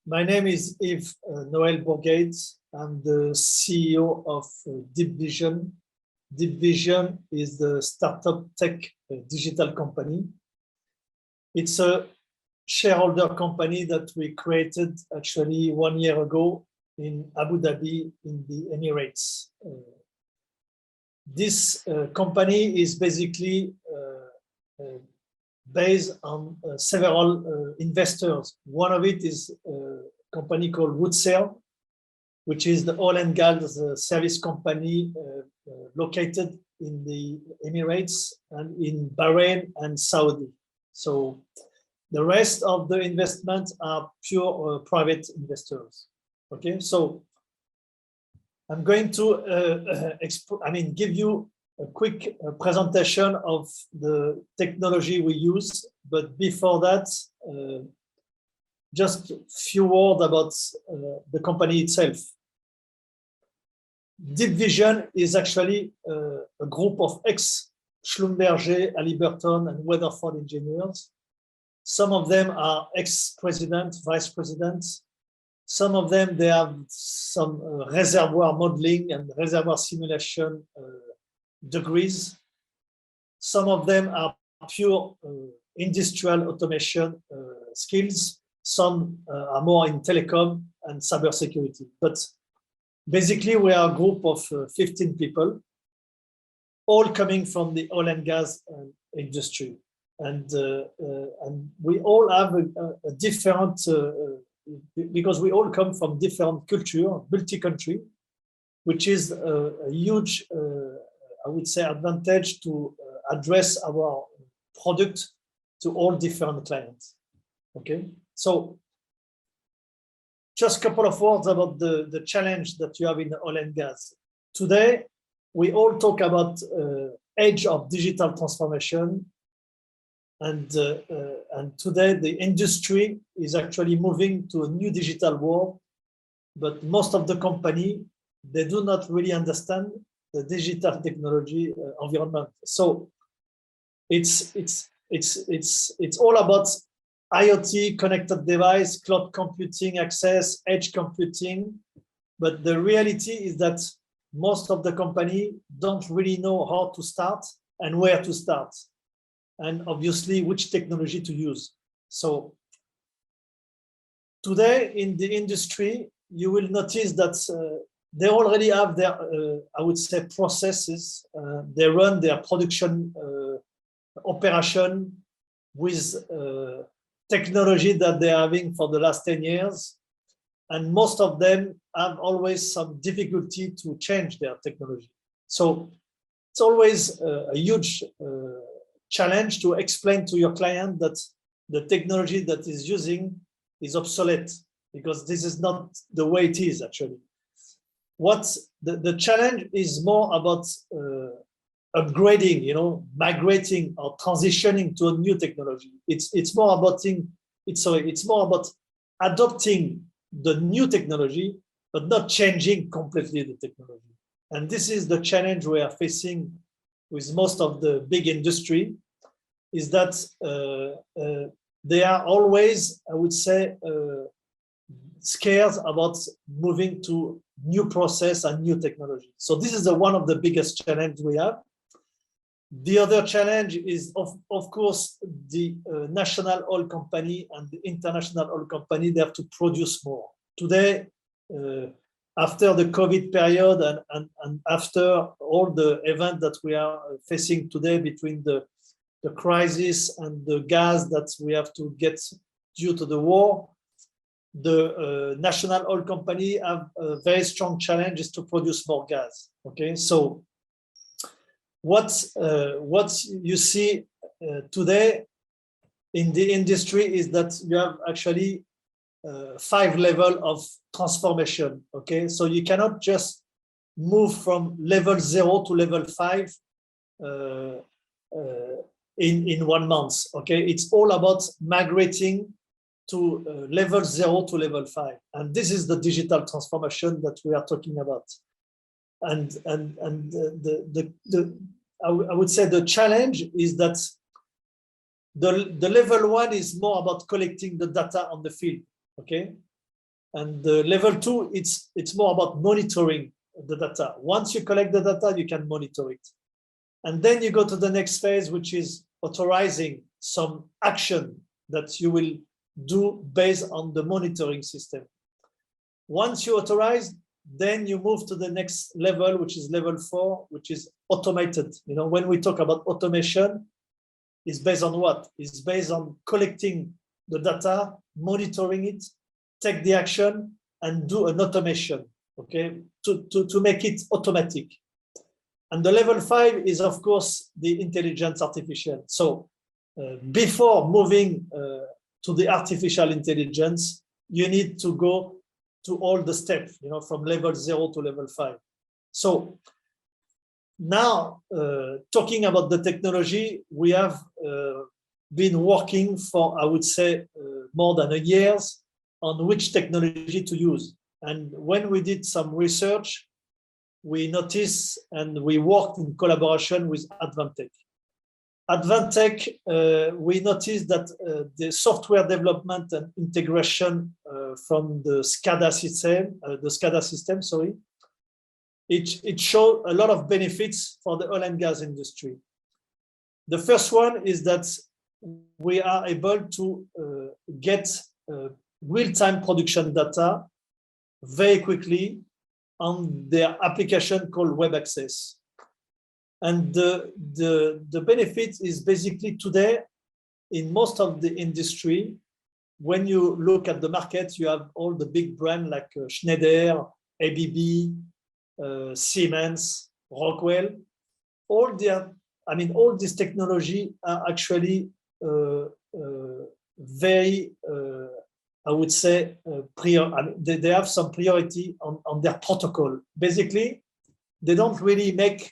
My name is Yves Noel Bourgade. I'm the CEO of Deep Vision. Deep Vision is the startup tech digital company. It's a shareholder company that we created actually 1 year ago in Abu Dhabi in the Emirates. This company is basically based on several investors. One of it is a company called Woodsale, which is the oil and gas service company located in the Emirates and in Bahrain and Saudi. So the rest of the investments are pure private investors. Okay, so I'm going to give you a quick presentation of the technology we use, but before that, just a few words about the company itself. Deep Vision is actually a group of ex-Schlumberger, Halliburton, and Weatherford engineers. Some of them are ex-president, vice presidents. Some of them, they have some reservoir modeling and reservoir simulation degrees. Some of them are pure industrial automation skills. Some are more in telecom and cybersecurity. But basically, we are a group of 15 people, all coming from the oil and gas industry. And we all have a different, because we all come from different culture, multi-country, which is a huge, I would say, advantage to address our product to all different clients. Okay, so just a couple of words about the challenge that you have in oil and gas. Today, we all talk about age of digital transformation. And today, the industry is actually moving to a new digital world. But most of the company, they do not really understand the digital technology environment. So it's all about IoT, connected device, cloud computing, access, edge computing. But the reality is that most of the company don't really know how to start and where to start, and obviously which technology to use. So today in the industry, you will notice that they already have their, I would say, processes. They run their production operation with technology that they're having for the last 10 years. And most of them have always some difficulty to change their technology. So it's always a huge challenge to explain to your client that the technology that is using is obsolete, because this is not the way it is actually. What the challenge is more about upgrading, migrating or transitioning to a new technology. It's more about adopting the new technology, but not changing completely the technology. And this is the challenge we are facing with most of the big industry, is that they are always, I would say, scared about moving to new process and new technology. So this is one of the biggest challenges we have. The other challenge is, of course, the national oil company and the international oil company, they have to produce more. Today, after the COVID period and after all the events that we are facing today between the crisis and the gas that we have to get due to the war, the national oil company have a very strong challenge is to produce more gas. Okay, so what you see today in the industry is that you have actually 5 levels of transformation. Okay, so you cannot just move from level 0 to level 5 in 1 month. Okay, it's all about migrating to level 0 to level 5, and this is the digital transformation that we are talking about. And I would say the challenge is that the level 1 is more about collecting the data on the field. Okay, And the level 2, it's more about monitoring the data. Once you collect the data, you can monitor it. And then you go to the next phase, which is authorizing some action that you will do based on the monitoring system. Once you authorize, then you move to the next level, which is level 4, which is automated. You know, when we talk about automation, it's based on what? It's based on collecting the data, monitoring it, take the action, and do an automation, okay, to make it automatic. And the level 5 is, of course, the intelligence artificial. So before moving to the artificial intelligence, you need to go to all the steps, you know, from level 0 to level 5. So now, talking about the technology, we have been working for, I would say, more than a year on which technology to use. And when we did some research, we noticed and we worked in collaboration with Advantech. Advantech, we noticed that the software development and integration from the SCADA system, it showed a lot of benefits for the oil and gas industry. The first one is that we are able to get real-time production data very quickly on their application called web access. And the benefit is basically today, in most of the industry, when you look at the market, you have all the big brands like Schneider, ABB, Siemens, Rockwell. All this technology are actually very, I would say, they have some priority on their protocol. Basically, they don't really make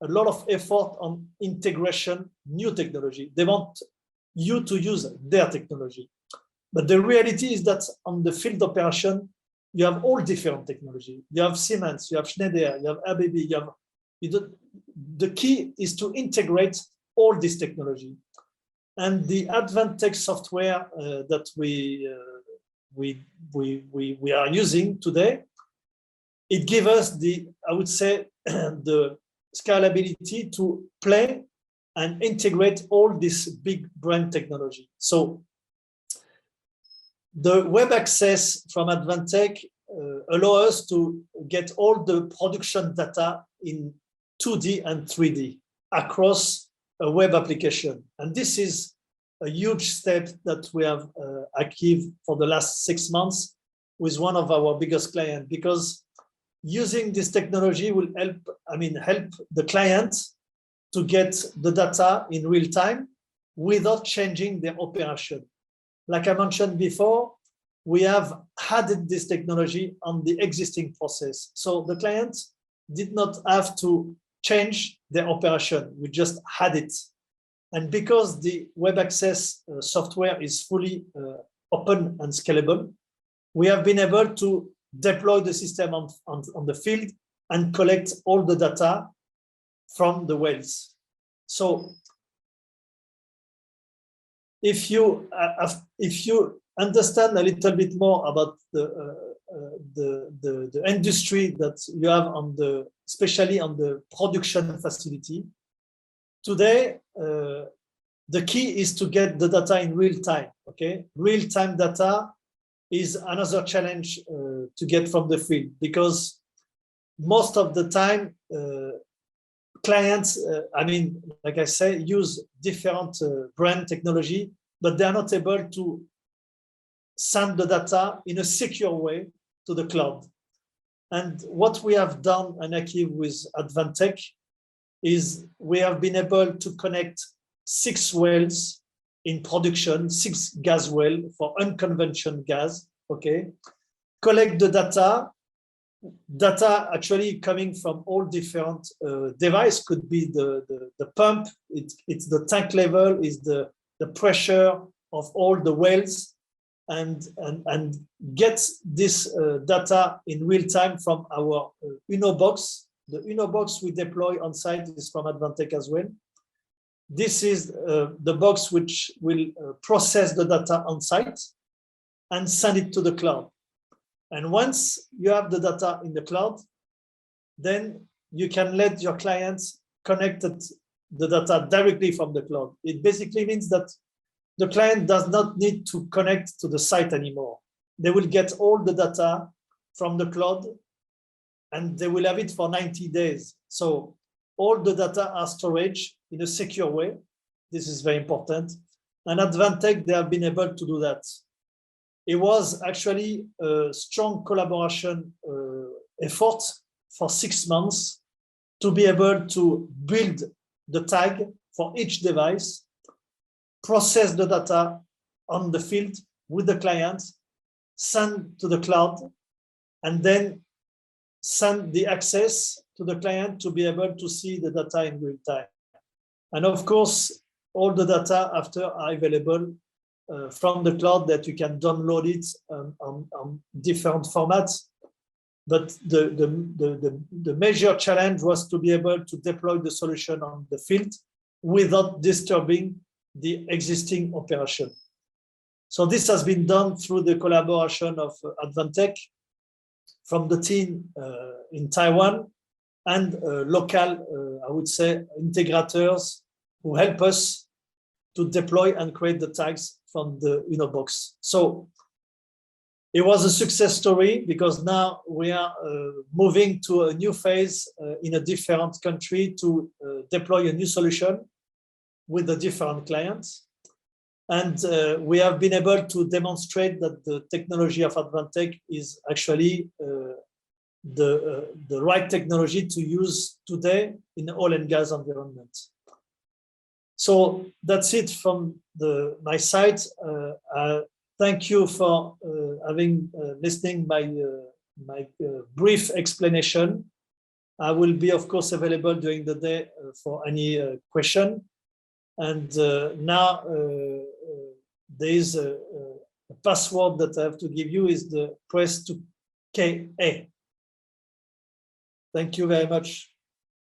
a lot of effort on integration, new technology. They want you to use their technology. But the reality is that on the field operation, you have all different technology. You have Siemens, you have Schneider, you have ABB, the key is to integrate all this technology. And the Advantech software that we are using today, it gives us I would say, the scalability to play and integrate all this big brand technology. So the web access from Advantech allows us to get all the production data in 2D and 3D across a web application. And this is a huge step that we have achieved for the last 6 months with one of our biggest clients, because using this technology will help the client to get the data in real time without changing their operation. Like I mentioned before, we have added this technology on the existing process. So the client did not have to change their operation. We just had it. And because the web access software is fully open and scalable, we have been able to deploy the system on the field and collect all the data from the wells. So if you understand a little bit more about the industry that you have especially on the production facility, today the key is to get the data in real time. Okay, real time data is another challenge to get from the field, because most of the time clients, like I say, use different brand technology, but they are not able to send the data in a secure way to the cloud. And what we have done and achieved with Advantech is we have been able to connect 6 wells in production, 6 gas wells for unconventional gas, okay? Collect the data actually coming from all different devices, could be the pump, it's the tank level, is the pressure of all the wells, and get this data in real time from our Uno box. The Uno box we deploy on site is from Advantech as well. This is the box which will process the data on site and send it to the cloud. And once you have the data in the cloud, then you can let your clients connect the data directly from the cloud. It basically means that the client does not need to connect to the site anymore. They will get all the data from the cloud and they will have it for 90 days. So all the data are stored in a secure way. This is very important. And Advantech, they have been able to do that. It was actually a strong collaboration effort for 6 months to be able to build the tag for each device, process the data on the field with the client, send to the cloud, and then send the access to the client to be able to see the data in real time. And of course, all the data after are available from the cloud that you can download it on different formats. But the major challenge was to be able to deploy the solution on the field without disturbing the existing operation. So this has been done through the collaboration of Advantech from the team in Taiwan and local, I would say, integrators who help us to deploy and create the tags from the box. So it was a success story because now we are moving to a new phase in a different country to deploy a new solution with a different clients. And we have been able to demonstrate that the technology of Advantech is actually the right technology to use today in the oil and gas environment. So that's it from my side. Thank you for listening my brief explanation. I will be, of course, available during the day for any question. And now there is a password that I have to give you is the press to KA. Thank you very much.